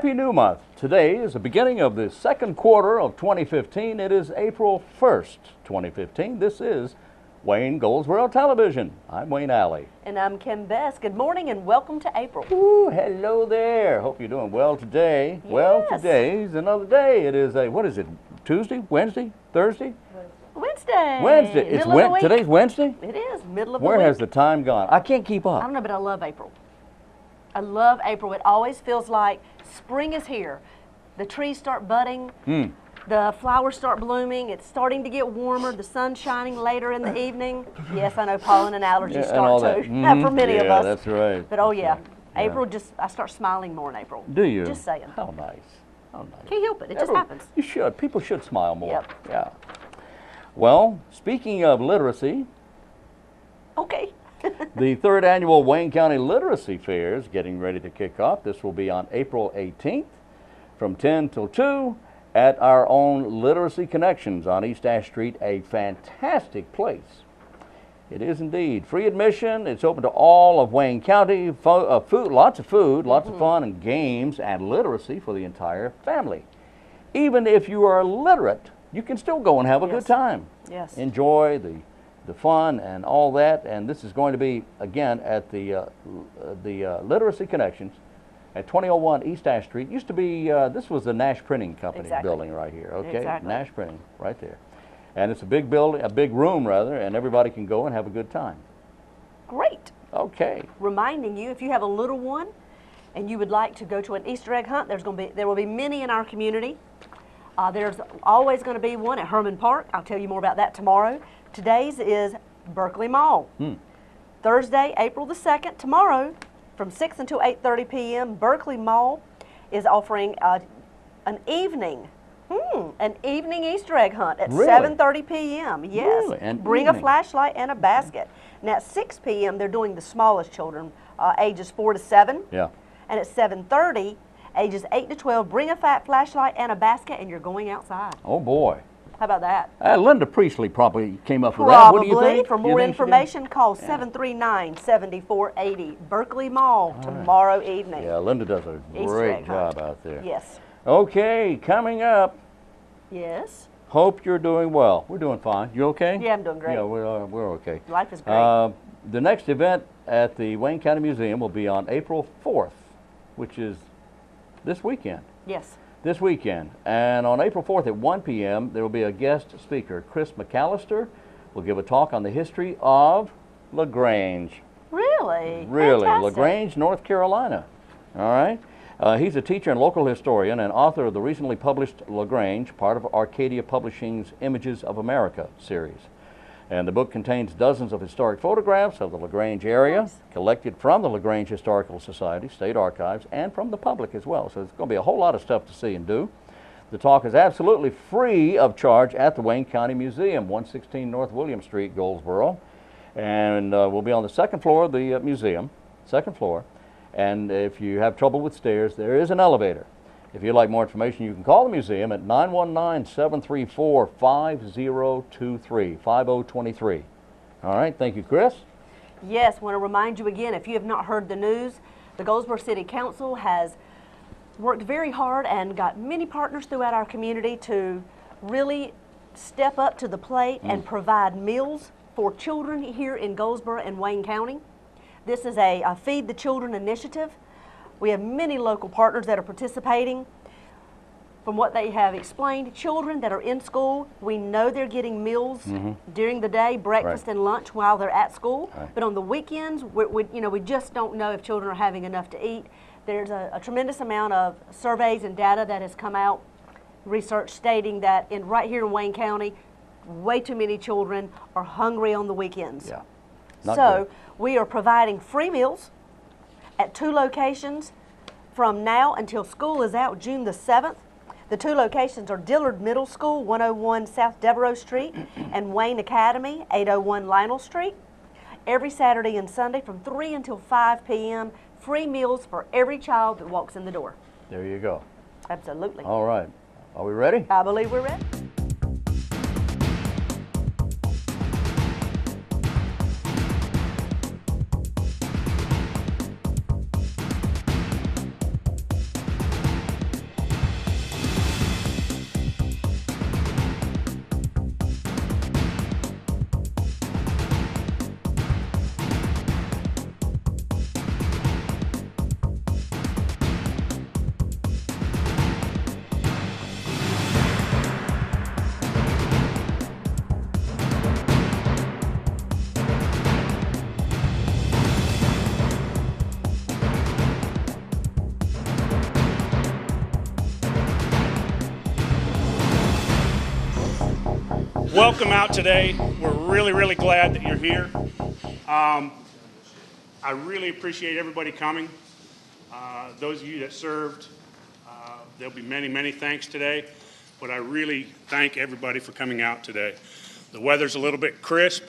Happy New Month. Today is the beginning of the second quarter of 2015. It is April 1st, 2015. This is Wayne Goldsboro Television. I'm Wayne Alley. And I'm Kim Best. Good morning and welcome to April. Ooh, hello there. Hope you're doing well today. Yes. Well, today's another day. It is what is it, Tuesday, Wednesday, Thursday? Wednesday. Wednesday. It's middle of the week. Today's Wednesday? It is, middle of the Where week. has the time gone? I can't keep I up. don't know, but I love April. I love April. It always feels like spring is here. The trees start budding. The flowers start blooming. It's starting to get warmer. The sun's shining later in the evening. Yes, I know pollen and allergies and start all too. that. For many of Yeah, us. that's right. But oh That's yeah, right. Yeah. April I start smiling more in April. Do you? Just saying. How nice. How nice. Can't help it. It just happens. You should. People should smile more. Yep. Yeah. Well, speaking of literacy, Okay. the third annual Wayne County Literacy Fair is getting ready to kick off. This will be on April 18th from 10 till 2 at our own Literacy Connections on East Ash Street, a fantastic place. It is indeed. Free admission. It's open to all of Wayne County. Food, lots of fun and games and literacy for the entire family. Even if you are illiterate, you can still go and have a good time. Yes. Enjoy the fun and all that. And this is going to be, again, at the Literacy Connections at 2001 East Ash Street. Used to be, this was the Nash Printing Company Exactly. building right here, okay? Exactly. Nash Printing, right there. And it's a big building, a big room rather, and everybody can go and have a good time. Great. Okay. Reminding you, if you have a little one and you would like to go to an Easter egg hunt, there will be many in our community. There's always going to be one at Herman Park. I'll tell you more about that tomorrow. Today's is Berkeley Mall. Thursday, April the 2nd, tomorrow, from 6 until 8:30 p.m., Berkeley Mall is offering an evening Easter egg hunt at Really? 7:30 p.m. Yes. Really? An Bring evening? a flashlight and a basket. And at 6 p.m., they're doing the smallest children, ages 4 to 7. Yeah. And at 7:30, ages 8 to 12, bring a fat flashlight and a basket, and you're going outside. Oh boy. How about that? Linda Priestley probably came up with that. What do you Probably. think? For You more think she did? information, call 739-7480. Berkeley Mall tomorrow evening. Yeah, Linda does a Easter great egg hunt. job out there. Yes. Okay, coming up. Yes. Hope you're doing well. We're doing fine. You okay? Yeah, I'm doing great. Yeah, we're okay. Life is great. The next event at the Wayne County Museum will be on April 4th, which is this weekend. Yes. This weekend. And on April 4th at 1 p.m., there will be a guest speaker. Chris McAllister will give a talk on the history of LaGrange. Really? Really, Fantastic. LaGrange, North Carolina. All right. He's a teacher and local historian and author of the recently published LaGrange, part of Arcadia Publishing's Images of America series. And the book contains dozens of historic photographs of the LaGrange area, Nice. collected from the LaGrange Historical Society, state archives, and from the public as well. So there's going to be a whole lot of stuff to see and do. The talk is absolutely free of charge at the Wayne County Museum, 116 North William Street, Goldsboro. And we'll be on the second floor of the museum, second floor. And if you have trouble with stairs, there is an elevator. If you'd like more information, you can call the museum at 919-734-5023. All right, thank you, Chris. Yes, want to remind you again, if you have not heard the news, the Goldsboro City Council has worked very hard and got many partners throughout our community to really step up to the plate and provide meals for children here in Goldsboro and Wayne County. This is a Feed the Children initiative. We have many local partners that are participating. From what they have explained, children that are in school, we know they're getting meals during the day, breakfast and lunch while they're at school. Right. But on the weekends, we just don't know if children are having enough to eat. There's a tremendous amount of surveys and data that has come out, research stating that right here in Wayne County, way too many children are hungry on the weekends. Yeah. Not So good. we are providing free meals at 2 locations from now until school is out, June the 7th. The 2 locations are Dillard Middle School, 101 South Devereaux Street, and Wayne Academy, 801 Lionel Street. Every Saturday and Sunday from 3 until 5 p.m., free meals for every child that walks in the door. There you go. Absolutely. All right. Are we ready? I believe we're ready. welcome out today. We're really glad that you're here. I really appreciate everybody coming. Those of you that served, there'll be many thanks today, but I really thank everybody for coming out today. The weather's a little bit crisp.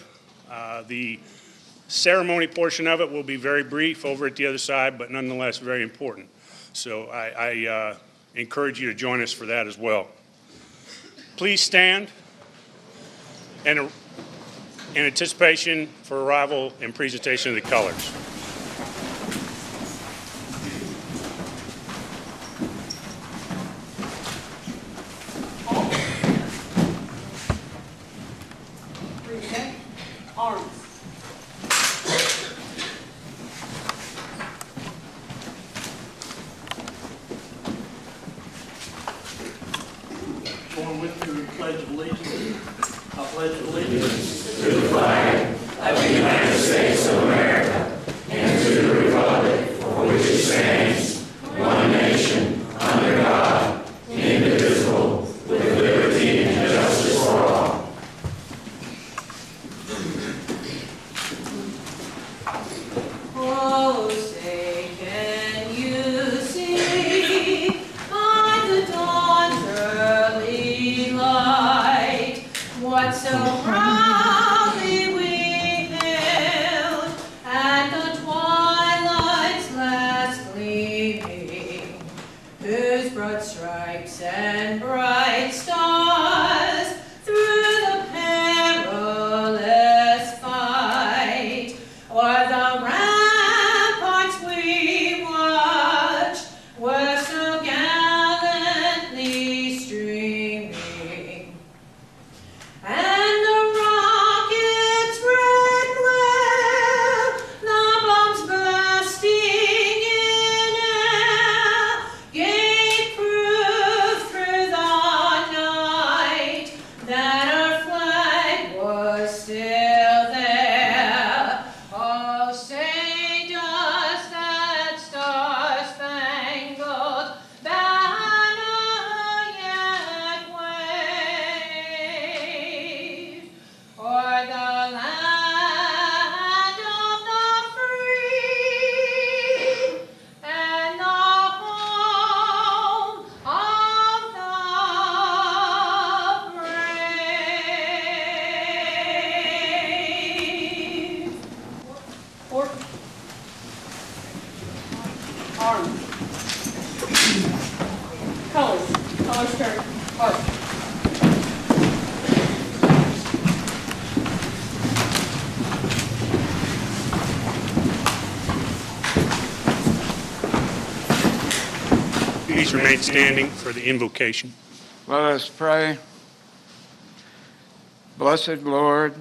The ceremony portion of it will be very brief over at the other side, but nonetheless very important. So I encourage you to join us for that as well. Please stand in anticipation for arrival and presentation of the colors. Present arms. Join with me in the Pledge of Allegiance. I pledge allegiance to the flag of the United States of America and to the republic for which it stands, one nation, under God, indivisible, with liberty and justice for all. Oh, say, can you see by the dawn's early light what so proudly we hailed at the twilight's last gleaming, whose broad stripes and bright stars through the perilous fight o'er the ramparts we watched were so gallantly streaming, and the rocket's red glare, the bombs bursting in air, gave proof through the night that our flag was still there. Oh, say does that star-spangled banner yet wave o'er the land of the free and the home of the brave? Order. Arms. Colors. Colors turn. Arms. Please remain standing for the invocation. Let us pray. Blessed Lord,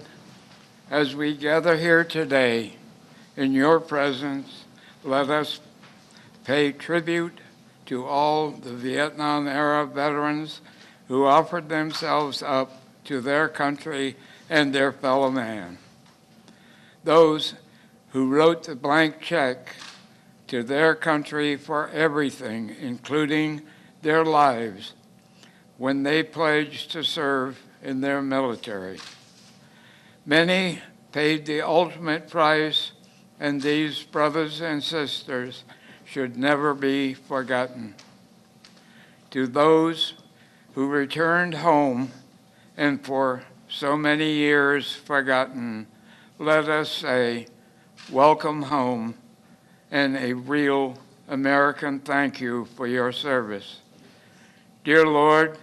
as we gather here today in your presence, let us pay tribute to all the Vietnam-era veterans who offered themselves up to their country and their fellow man. Those who wrote the blank check to their country for everything, including their lives, when they pledged to serve in their military. Many paid the ultimate price, and these brothers and sisters should never be forgotten. To those who returned home and for so many years forgotten, let us say, welcome home, and a real American thank you for your service. Dear Lord,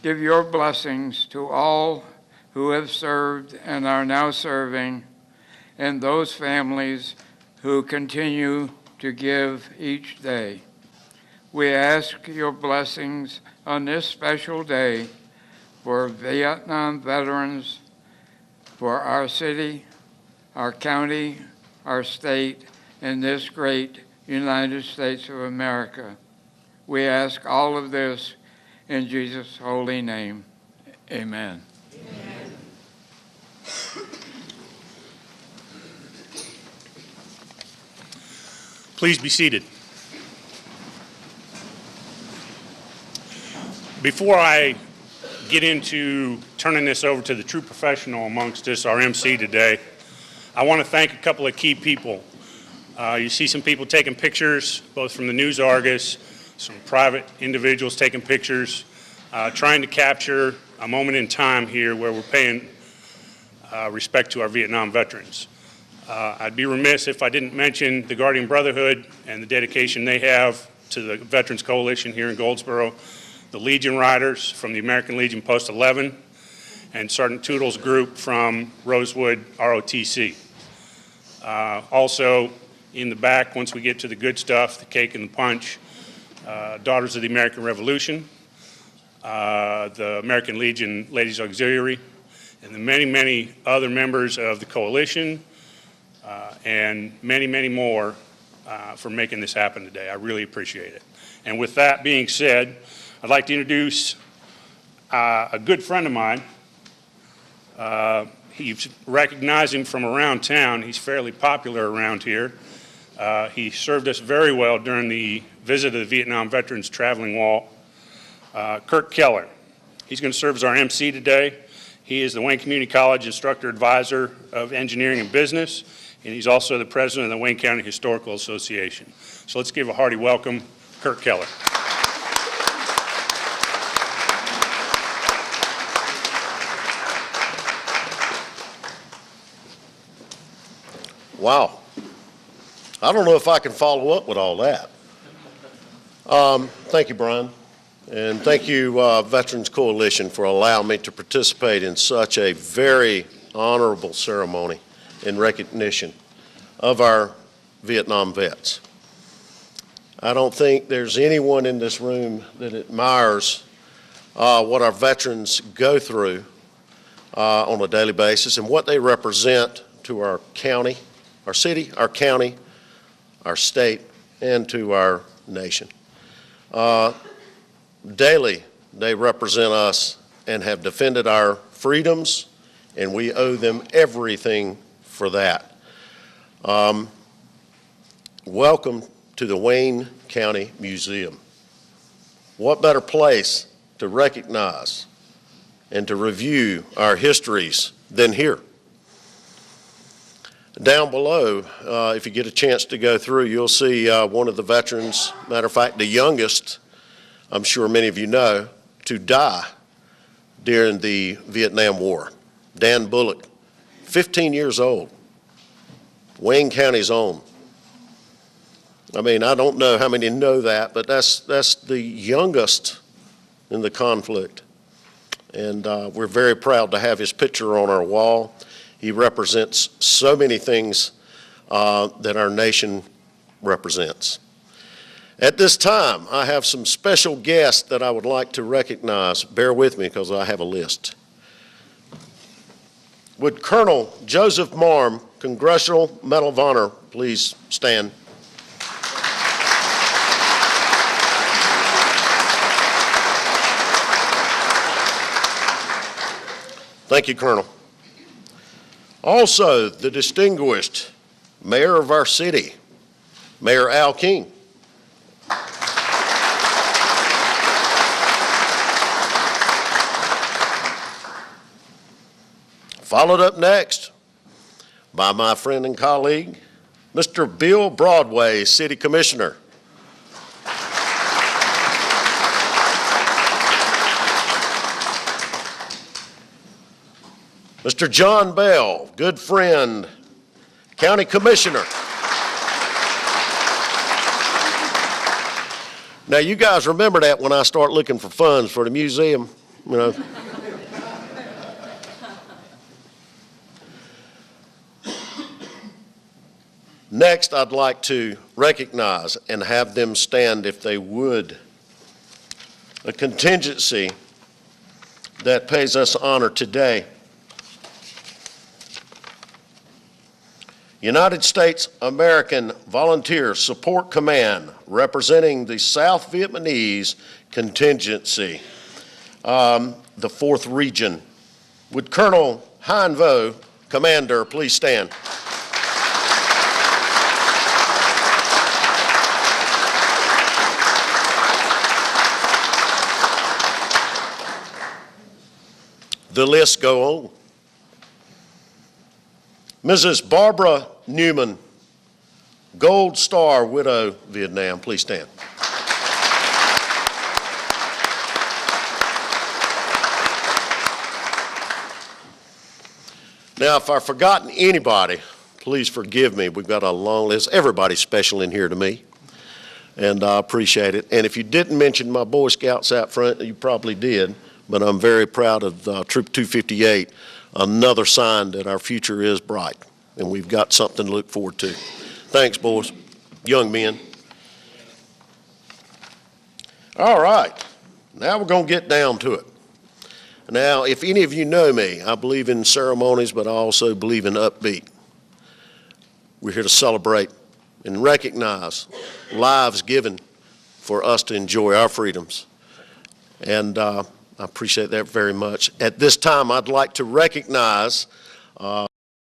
give your blessings to all who have served and are now serving, and those families who continue to give each day. We ask your blessings on this special day for Vietnam veterans, for our city, our county, our state, and this great United States of America. We ask all of this in Jesus' holy name. Amen. Amen. Please be seated. Before I get into turning this over to the true professional amongst us, our MC today, I want to thank a couple of key people. You see some people taking pictures, both from the News Argus, some private individuals taking pictures, trying to capture a moment in time here where we're paying respect to our Vietnam veterans. I'd be remiss if I didn't mention the Guardian Brotherhood and the dedication they have to the Veterans Coalition here in Goldsboro, the Legion Riders from the American Legion Post 11, and Sergeant Toodle's group from Rosewood ROTC. Also in the back, once we get to the good stuff, the cake and the punch, Daughters of the American Revolution, the American Legion Ladies Auxiliary, and the many, many other members of the coalition, and many, many more for making this happen today. I really appreciate it. And with that being said, I'd like to introduce a good friend of mine. You recognize him from around town. He's fairly popular around here. He served us very well during the visit of the Vietnam Veterans Traveling Wall. Kirk Keller. He's going to serve as our MC today. He is the Wayne Community College Instructor Advisor of Engineering and Business, and he's also the President of the Wayne County Historical Association. So let's give a hearty welcome, Kirk Keller. Wow. I don't know if I can follow up with all that. Thank you, Brian. And thank you, Veterans Coalition, for allowing me to participate in such a very honorable ceremony in recognition of our Vietnam vets. I don't think there's anyone in this room that admires what our veterans go through on a daily basis and what they represent to our county, our city, our county, our state, and to our nation. Daily, they represent us and have defended our freedoms, and we owe them everything for that. Welcome to the Wayne County Museum. What better place to recognize and to review our histories than here? Down below, if you get a chance to go through, you'll see one of the veterans, matter of fact, the youngest, I'm sure many of you know, to die during the Vietnam War. Dan Bullock, 15 years old, Wayne County's own. I mean, I don't know how many know that, but that's the youngest in the conflict. And we're very proud to have his picture on our wall. He represents so many things that our nation represents. At this time, I have some special guests that I would like to recognize. Bear with me because I have a list. Would Colonel Joseph Marm, Congressional Medal of Honor, please stand? Thank you, Colonel. Also, the distinguished Mayor of our city, Mayor Al King. Followed up next by my friend and colleague, Mr. Bill Broadway, City Commissioner. Mr. John Bell, good friend, County Commissioner. Now you guys remember that when I start looking for funds for the museum, you know. Next, I'd like to recognize and have them stand, if they would, a contingency that pays us honor today. United States American Volunteer Support Command, representing the South Vietnamese contingency, the 4th Region. Would Colonel Hein Vo, Commander, please stand? The list go on. Mrs. Barbara Newman, Gold Star Widow, Vietnam. Please stand. Now, if I've forgotten anybody, please forgive me. We've got a long list. Everybody's special in here to me, and I appreciate it. And if you didn't mention my Boy Scouts out front, you probably did, but I'm very proud of Troop 258, another sign that our future is bright, and we've got something to look forward to. Thanks, boys, young men. All right, now we're going to get down to it. Now, if any of you know me, I believe in ceremonies, but I also believe in upbeat. We're here to celebrate and recognize lives given for us to enjoy our freedoms. And I appreciate that very much. At this time, I'd like to recognize a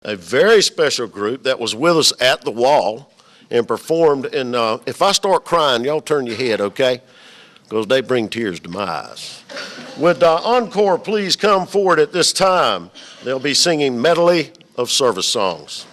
very special group that was with us at the wall and performed. And if I start crying, y'all turn your head, okay? Because they bring tears to my eyes. Would Encore please come forward at this time? They'll be singing medley of service songs.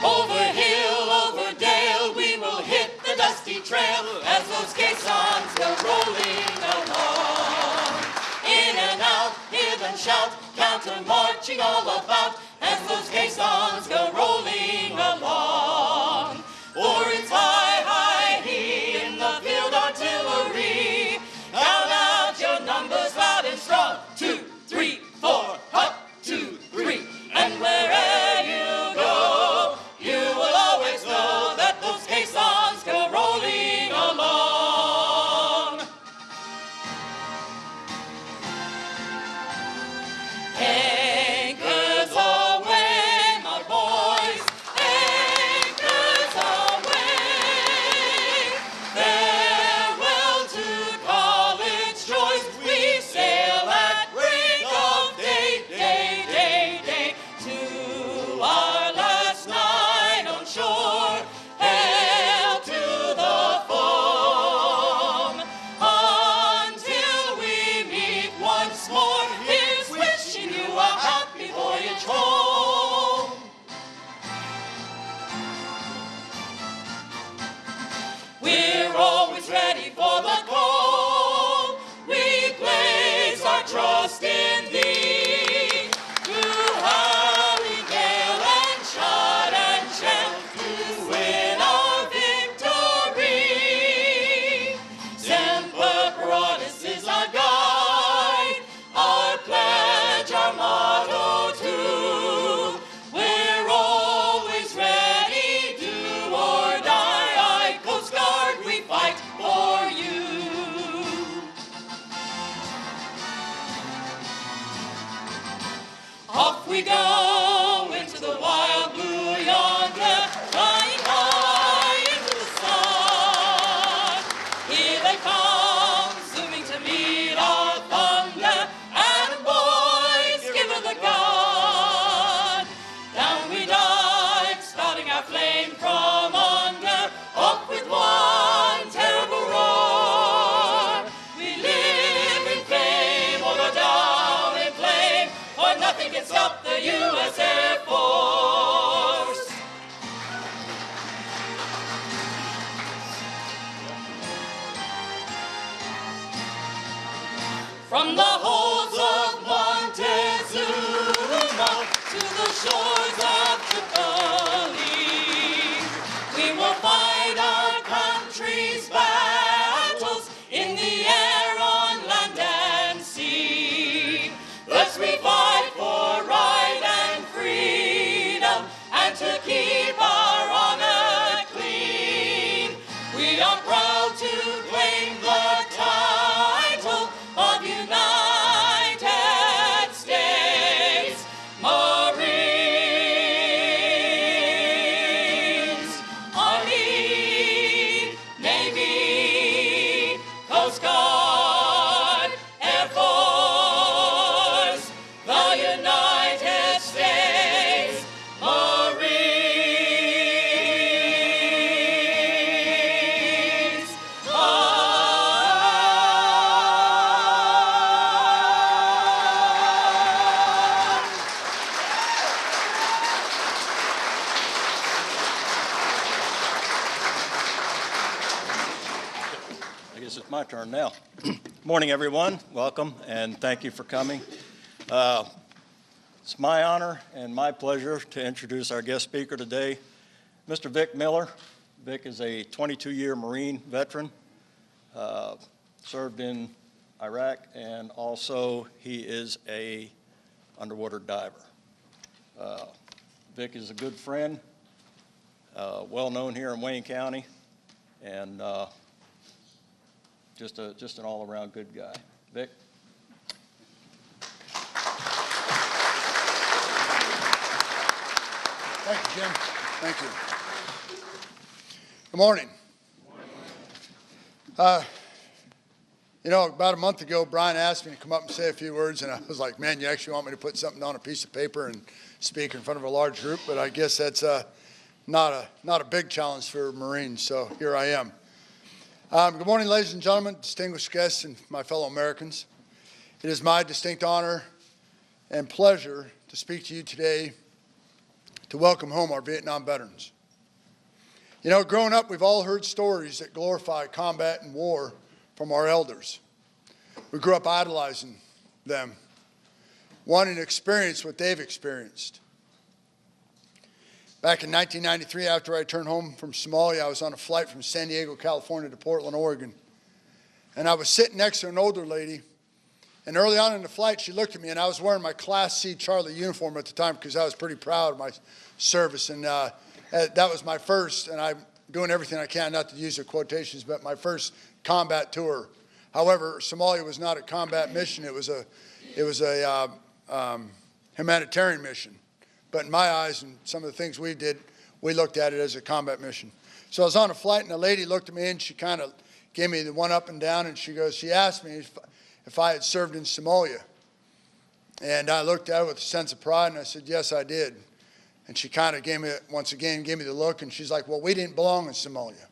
Over hill, over dale, we will hit the dusty trail as those caissons go rolling along. In and out, hear them shout, counter marching all about as those caissons go rolling along. For it's high, high, he in the field artillery. Count out your numbers loud and strong. 2, 3, 4, up, 2, 3, and wherever you go, you will always know that those caissons go rolling along. Anchors away, my boys, anchors away. Farewell to college joys, we sail at break of day, day, day, day, to our last night on shore. Hail to the foam, until we meet once more. Here's wishing you a happy voyage home. We're always ready for the call. We place our trust in thee. Through hurry, gale, and shot and shell, to win our victory. Semper Paratus is our guide, our pledge, our motto too. We're always ready, do or die. Aye, Coast Guard, we fight for you. Off we go into the wild blue yonder, flying high into the sun. Here they come, zooming to meet our thunder. And boys, give her the gun. Down we dive, spouting our flame from under. Up with one terrible roar. We live in fame or go down in flame, or nothing can stop the U.S. Air Force. From the holds of Montezuma to the shores of Tripoli, we will fight our country's battles in the air, on land and sea. Thus we fight for right and freedom, and to keep our honor clean. We are proud to claim the title of United States Marines. Army, Navy, turn now. Morning, everyone. Welcome, and thank you for coming. It's my honor and my pleasure to introduce our guest speaker today, Mr. Vic Miller. Vic is a 22-year Marine veteran, served in Iraq, and also he is a underwater diver. Vic is a good friend, well known here in Wayne County, and just an all-around good guy. Vic. Thank you, Jim. Thank you. Good morning. You know, about a month ago, Brian asked me to come up and say a few words, and I was like, man, you actually want me to put something on a piece of paper and speak in front of a large group? But I guess that's not a big challenge for Marines, so here I am. Good morning, ladies and gentlemen, distinguished guests, and my fellow Americans. It is my distinct honor and pleasure to speak to you today to welcome home our Vietnam veterans. You know, growing up, we've all heard stories that glorify combat and war from our elders. We grew up idolizing them, wanting to experience what they've experienced. Back in 1993, after I returned home from Somalia, I was on a flight from San Diego, California to Portland, Oregon. And I was sitting next to an older lady. And early on in the flight, she looked at me, and I was wearing my Class C Charlie uniform at the time because I was pretty proud of my service. And that was my first, and I'm doing everything I can not to use the quotations, but my first combat tour. However, Somalia was not a combat mission. It was a humanitarian mission. But in my eyes and some of the things we did, we looked at it as a combat mission. So I was on a flight, and a lady looked at me, and she kind of gave me the one up and down, and she asked me if I had served in Somalia. And I looked at her with a sense of pride, and I said, yes, I did. And she kind of gave me the look, and she's like, well, we didn't belong in Somalia.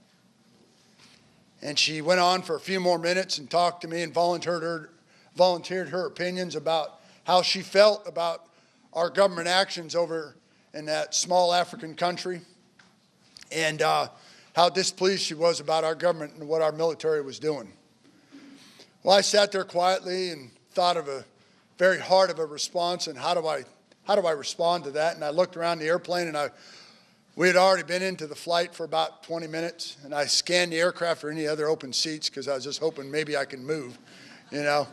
And she went on for a few more minutes and talked to me and volunteered her opinions about how she felt about our government actions over in that small African country, and how displeased she was about our government and what our military was doing. Well, I sat there quietly and thought of a very hard of a response, and how do I respond to that? And I looked around the airplane, and we had already been into the flight for about 20 minutes, and I scanned the aircraft for any other open seats because I was just hoping maybe I can move, you know.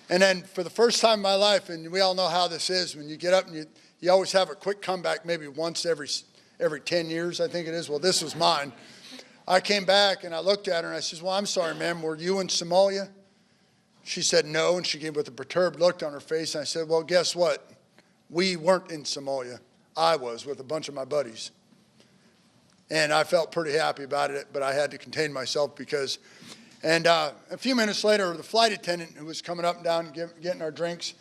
And then for the first time in my life, and we all know how this is, when you get up and you always have a quick comeback maybe once every 10 years, I think it is. Well, this was mine. I came back and I looked at her and I said, well, I'm sorry, ma'am, were you in Somalia? She said no, and she gave with a perturbed look on her face. And I said, well, guess what? We weren't in Somalia. I was with a bunch of my buddies. And I felt pretty happy about it, but I had to contain myself because, and a few minutes later, the flight attendant who was coming up and down getting our drinks,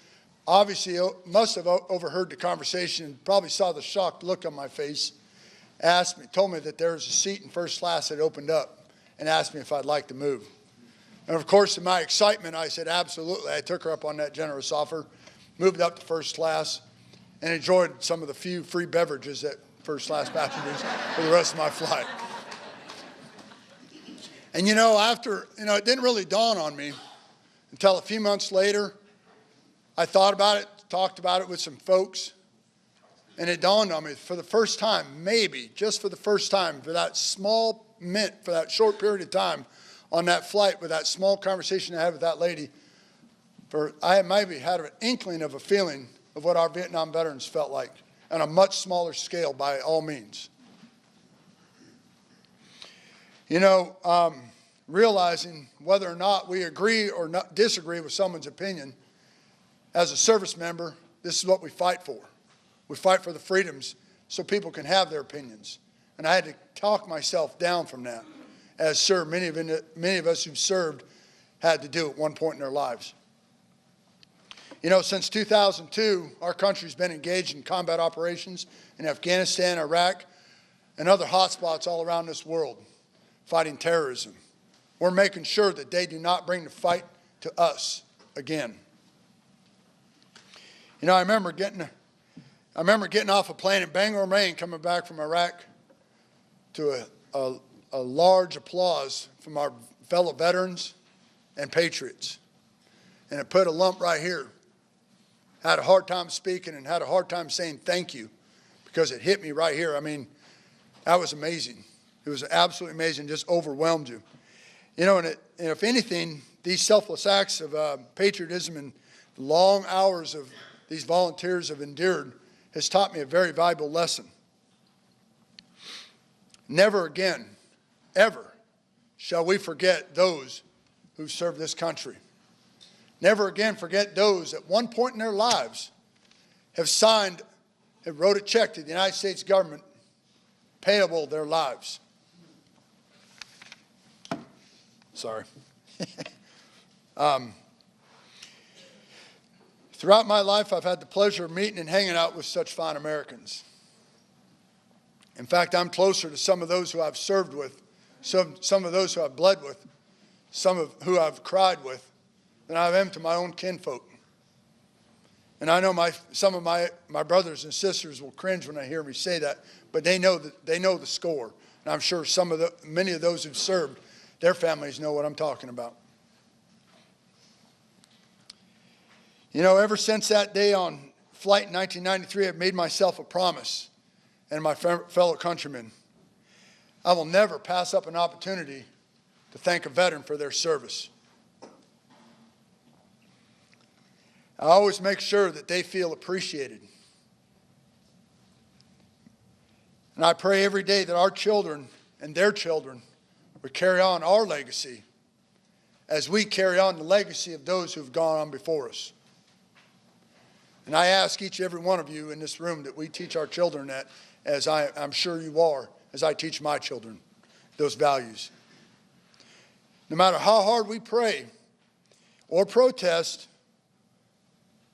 obviously must have overheard the conversation and probably saw the shocked look on my face, told me that there was a seat in first class that opened up and asked me if I'd like to move. And of course, in my excitement, I said, absolutely. I took her up on that generous offer, moved up to first class, and enjoyed some of the few free beverages that first class passengers for the rest of my flight. And you know, it didn't really dawn on me until a few months later. I thought about it, talked about it with some folks, and it dawned on me for the first time, maybe just for the first time, for that short period of time on that flight with that small conversation I had with that lady, I maybe had an inkling of a feeling of what our Vietnam veterans felt like on a much smaller scale by all means. You know, realizing whether or not we agree or disagree with someone's opinion, as a service member, this is what we fight for. We fight for the freedoms so people can have their opinions. And I had to talk myself down from that, as many of us who've served had to do at one point in their lives. You know, since 2002, our country's been engaged in combat operations in Afghanistan, Iraq, and other hotspots all around this world, fighting terrorism. We're making sure that they do not bring the fight to us again. You know, I remember getting off a plane in Bangor, Maine, coming back from Iraq, to a large applause from our fellow veterans and patriots. And it put a lump right here. Had a hard time speaking and had a hard time saying thank you because it hit me right here. I mean, that was amazing. It was absolutely amazing, just overwhelmed you. You know, and if anything, these selfless acts of patriotism and long hours of these volunteers have endured has taught me a very valuable lesson. Never again, ever, shall we forget those who served this country. Never again forget those at one point in their lives have wrote a check to the United States government payable their lives. Sorry. Throughout my life, I've had the pleasure of meeting and hanging out with such fine Americans. In fact, I'm closer to some of those who I've served with, some of those who I've bled with, some of who I've cried with, than I am to my own kinfolk. And I know some of my brothers and sisters will cringe when they hear me say that, but they know the score. And I'm sure many of those who've served, their families know what I'm talking about. You know, ever since that day on flight in 1993, I've made myself a promise and my fellow countrymen. I will never pass up an opportunity to thank a veteran for their service. I always make sure that they feel appreciated. And I pray every day that our children and their children will carry on our legacy as we carry on the legacy of those who have gone on before us. And I ask each and every one of you in this room that we teach our children that, as I'm sure you are, as I teach my children, those values. No matter how hard we pray or protest,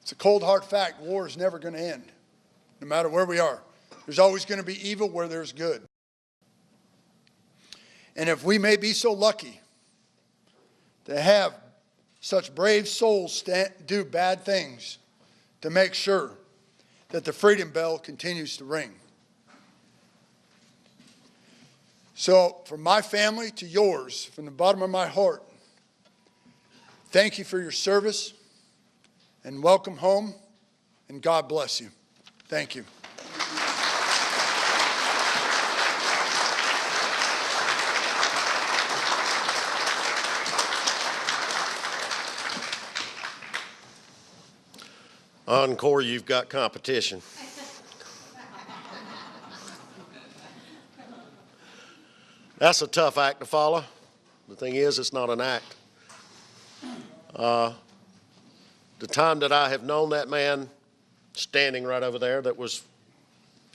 it's a cold hard fact, war is never going to end, no matter where we are. There's always going to be evil where there's good. And if we may be so lucky to have such brave souls do bad things to make sure that the freedom bell continues to ring. So from my family to yours, from the bottom of my heart, thank you for your service and welcome home, and God bless you. Thank you. Encore, you've got competition. That's a tough act to follow. The thing is, it's not an act. The time that I have known that man standing right over there that was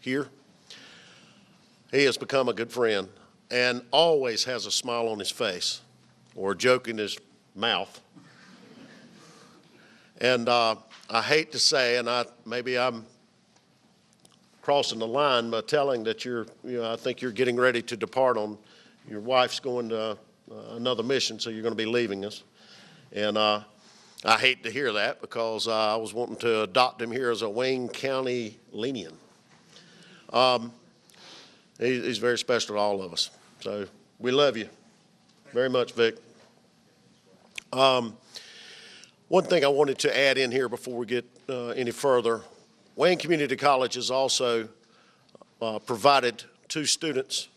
here, he has become a good friend and always has a smile on his face or a joke in his mouth. And I hate to say, and maybe I'm crossing the line by telling that I think you're getting ready to depart on, your wife's going to another mission, so you're going to be leaving us. And I hate to hear that because I was wanting to adopt him here as a Wayne County Lenian. He's very special to all of us. So we love you very much, Vic. One thing I wanted to add in here before we get any further, Wayne Community College has also provided 2 students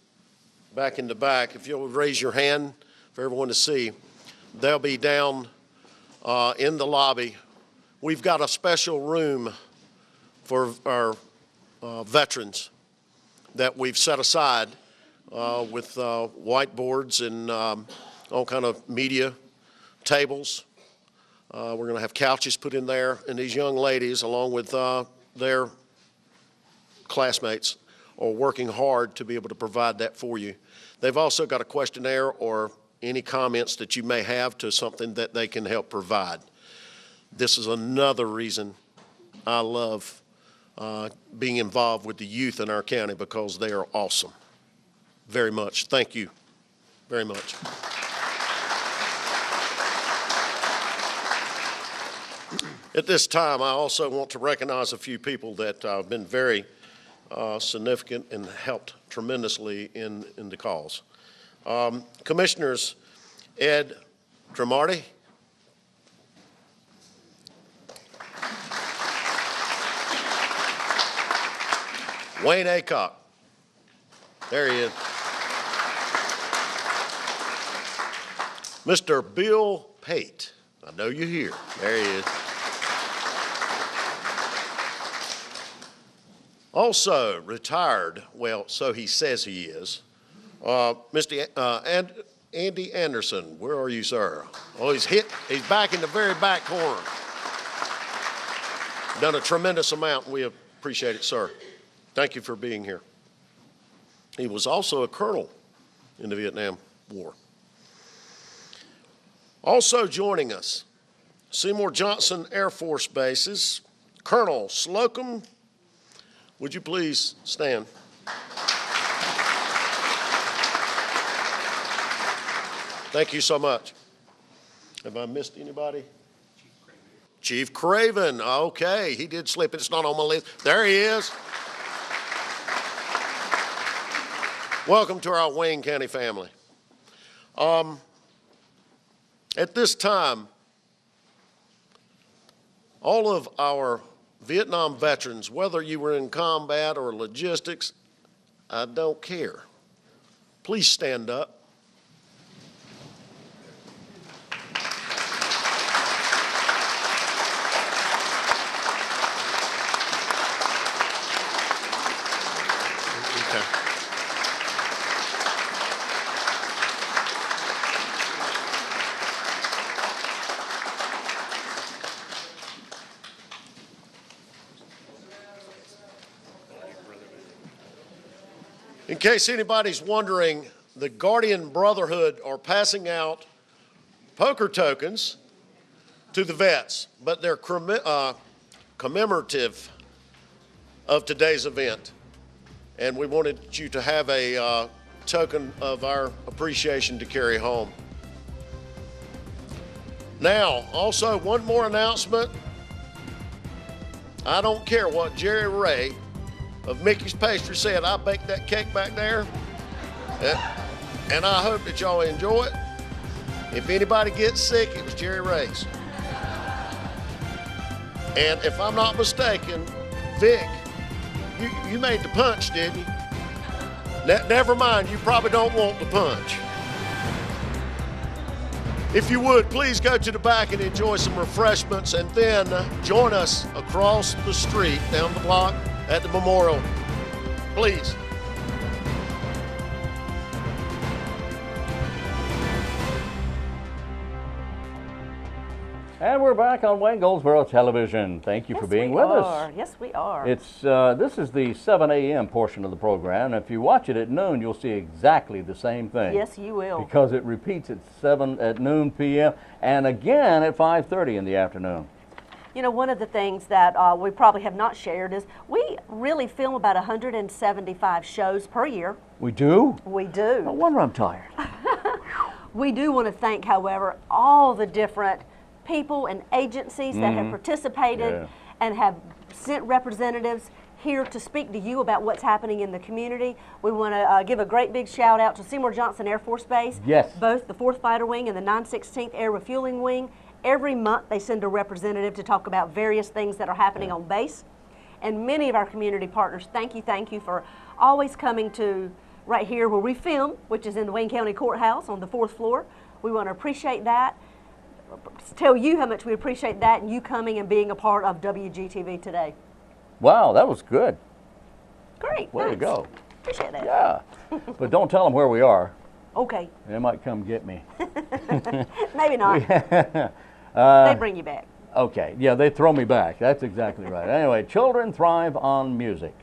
back in the back. If you'll raise your hand for everyone to see, they'll be down in the lobby. We've got a special room for our veterans that we've set aside with whiteboards and all kind of media tables. We're going to have couches put in there, and these young ladies, along with their classmates, are working hard to be able to provide that for you. They've also got a questionnaire or any comments that you may have to something that they can help provide. This is another reason I love being involved with the youth in our county, because they are awesome. Very much. Thank you very much. At this time, I also want to recognize a few people that have been very significant and helped tremendously in the cause. Commissioners Ed Tremarty, Wayne Aycock. There he is. Mr. Bill Pate. I know you're here. There he is. Also retired, well, so he says he is, Mr. Andy Anderson. Where are you, sir? Oh, he's back in the very back corner. Done a tremendous amount, and we appreciate it, sir. Thank you for being here. He was also a colonel in the Vietnam War. Also joining us, Seymour Johnson Air Force Bases, Colonel Slocum. Would you please stand? Thank you so much. Have I missed anybody? Chief Craven. Okay, he did slip. It's not on my list. There he is. Welcome to our Wayne County family. At this time, all of our Vietnam veterans, whether you were in combat or logistics, I don't care. Please stand up. Okay. In case anybody's wondering, the Guardian Brotherhood are passing out poker tokens to the vets, but they're commemorative of today's event. And we wanted you to have a token of our appreciation to carry home. Now, also one more announcement. I don't care what Jerry Ray of Mickey's Pastry said. I baked that cake back there, and I hope that y'all enjoy it. If anybody gets sick, it was Jerry Ray's. And if I'm not mistaken, Vic, you made the punch, didn't you? Never mind, you probably don't want the punch. If you would, please go to the back and enjoy some refreshments, and then join us across the street, down the block, at the memorial. Please. And we're back on Wayne Goldsboro Television. Thank you for being with us. Yes, we are. It's this is the 7 a.m. portion of the program. If you watch it at noon, you'll see exactly the same thing. Yes, you will. Because it repeats at noon p.m. and again at 5:30 in the afternoon. You know, one of the things that we probably have not shared is we really film about 175 shows per year. We do? We do. No wonder I'm tired. We do want to thank, however, all the different people and agencies that have participated and have sent representatives here to speak to you about what's happening in the community. We want to give a great big shout out to Seymour Johnson Air Force Base. Yes. Both the 4th Fighter Wing and the 916th Air Refueling Wing. Every month they send a representative to talk about various things that are happening on base. And many of our community partners, thank you for always coming to right here where we film, which is in the Wayne County Courthouse on the 4th floor. We want to appreciate that. Tell you how much we appreciate that and you coming and being a part of WGTV today. Wow, that was good. Great. Way to go. Appreciate that. Yeah. But don't tell them where we are. Okay. They might come get me. Maybe not. They bring you back. Okay. Yeah, they throw me back. That's exactly right. Anyway, children thrive on music.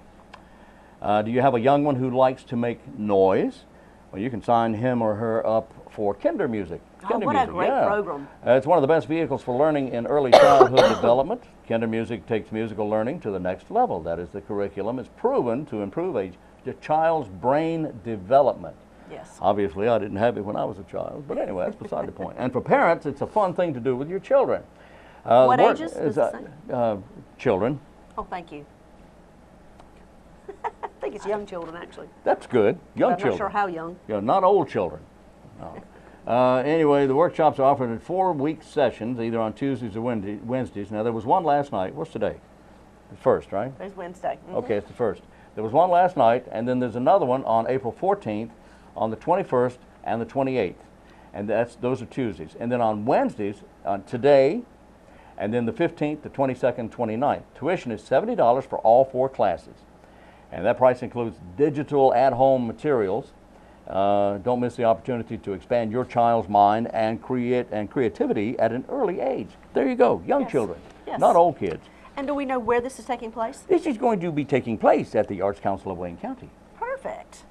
Do you have a young one who likes to make noise? Well, you can sign him or her up for Kinder Music. Kinder what Music, a great program. It's one of the best vehicles for learning in early childhood development. Kinder Music takes musical learning to the next level. That is, the curriculum is proven to improve a child's brain development. Yes. Obviously, I didn't have it when I was a child, but anyway, that's beside the point. And for parents, it's a fun thing to do with your children. What ages does it say? Children. Oh, thank you. I think it's young children, actually. That's good. Young children. I'm not sure how young. Yeah, not old children. No. Anyway, the workshops are offered in 4-week sessions, either on Tuesdays or Wednesdays. Now, there was one last night. What's today? The 1st, right? It's Wednesday. Okay, it's the 1st. There was one last night, and then there's another one on April 14th, on the 21st, and the 28th. And those are Tuesdays. And then on Wednesdays, today, and then the 15th, the 22nd, 29th. Tuition is $70 for all 4 classes. And that price includes digital at-home materials. Don't miss the opportunity to expand your child's mind and creativity at an early age. There you go, young children, not old kids. And do we know where this is taking place? This is going to be taking place at the Arts Council of Wayne County. Perfect.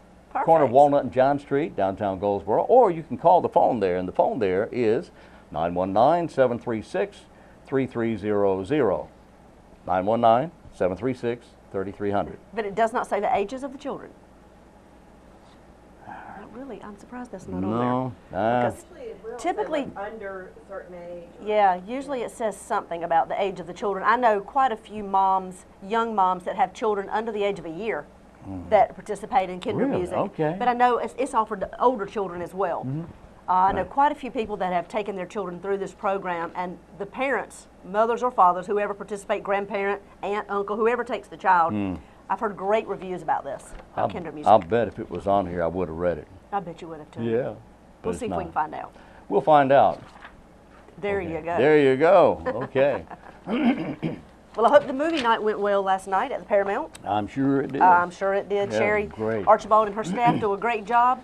Corner of Walnut and John Street, downtown Goldsboro, or you can call the phone there, and the phone there is 919-736-3300. 919-736-3300. But it does not say the ages of the children. Not really. I'm surprised that's not on there. Because typically, under a certain age. yeah, usually it says something about the age of the children. I know quite a few moms, young moms, that have children under the age of a year that participate in kinder music. Okay. But I know it's offered to older children as well. I know quite a few people that have taken their children through this program, and the parents, mothers or fathers, whoever participate, grandparent, aunt, uncle, whoever takes the child, I've heard great reviews about this, about kinder music. I'll bet if it was on here, I would have read it. I bet you would have too. Yeah. We'll see if we can find out. We'll find out. There you go. There you go. Okay. Well, I hope the movie night went well last night at the Paramount. I'm sure it did. I'm sure it did. Yeah, Sherry great. Archibald and her staff do a great job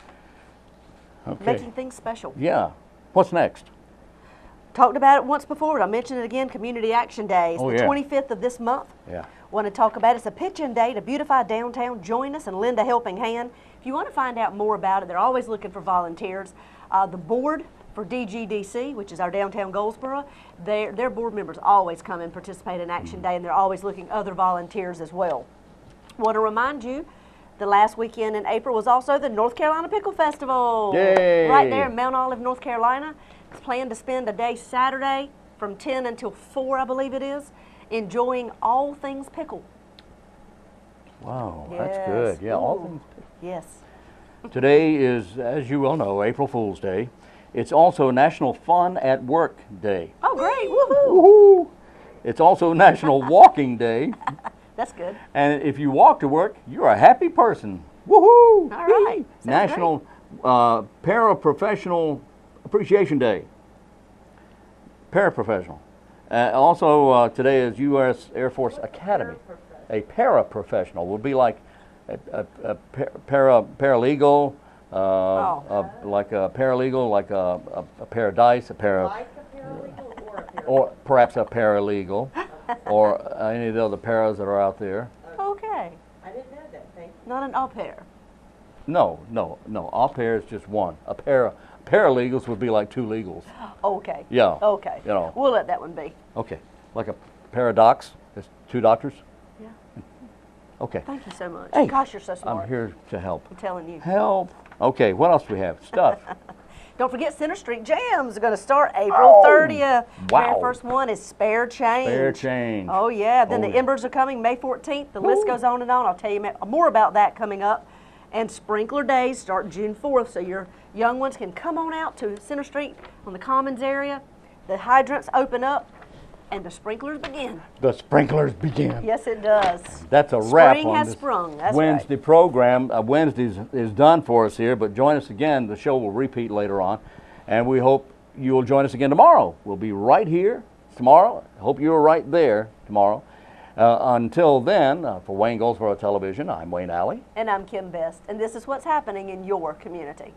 making things special. Yeah. What's next? Talked about it once before, but I'll mention it again. Community Action Day is Oh, the yeah. 25th of this month. Yeah. Want to talk about it. It's a pitch-in day to beautify downtown. Join us and lend a helping hand. If you want to find out more about it, they're always looking for volunteers. The board for DGDC, which is our downtown Goldsboro, their board members always come and participate in Action Day, and they're always looking other volunteers as well. Want to remind you, the last weekend in April was also the North Carolina Pickle Festival. Yay! Right there in Mount Olive, North Carolina. It's planned to spend a day Saturday from 10 until 4, I believe it is, enjoying all things pickle. Wow, Yes. that's good. Yeah, all Ooh. things. Yes. Today is, as you well know, April Fool's Day. It's also National Fun at Work Day. Oh, great. Woohoo. Woohoo! It's also National Walking Day. That's good. And if you walk to work, you're a happy person. Woohoo! All right. Sounds National Paraprofessional Appreciation Day. Paraprofessional. Also, today is U.S. Air Force Academy. A paraprofessional would be like a paralegal, like a paralegal, like a paradise, Like a paralegal or a paralegal? or perhaps a paralegal, or any of the other paras that are out there. Okay. I didn't know that, thank you. Not an au pair. No. Au pair is just one. Paralegals would be like 2 legals. Okay. Yeah. Okay. You know. We'll let that one be. Okay. Like a paradox. There's 2 doctors. Yeah. Okay. Thank you so much. Hey, Gosh, you're so smart. I'm here to help. I'm telling you. Help. Okay. What else do we have? Stuff. Don't forget Center Street Jams are going to start April 30th. wow. Very first one is Spare Change. Spare change. Oh, yeah. Then Oh, the yeah. Embers are coming May 14th. The list goes on and on. I'll tell you more about that coming up. And Sprinkler Days start June 4th, so your young ones can come on out to Center Street on the Commons area. The hydrants open up, and the sprinklers begin. The sprinklers begin. Yes, it does. That's a wrap Spring on has this sprung. That's Wednesday program. Wednesdays is done for us here, but join us again. The show will repeat later on, and we hope you will join us again tomorrow. We'll be right here tomorrow. Hope you're right there tomorrow. Until then, for Wayne Goldsboro Television, I'm Wayne Alley. And I'm Kim Best, and this is what's happening in your community.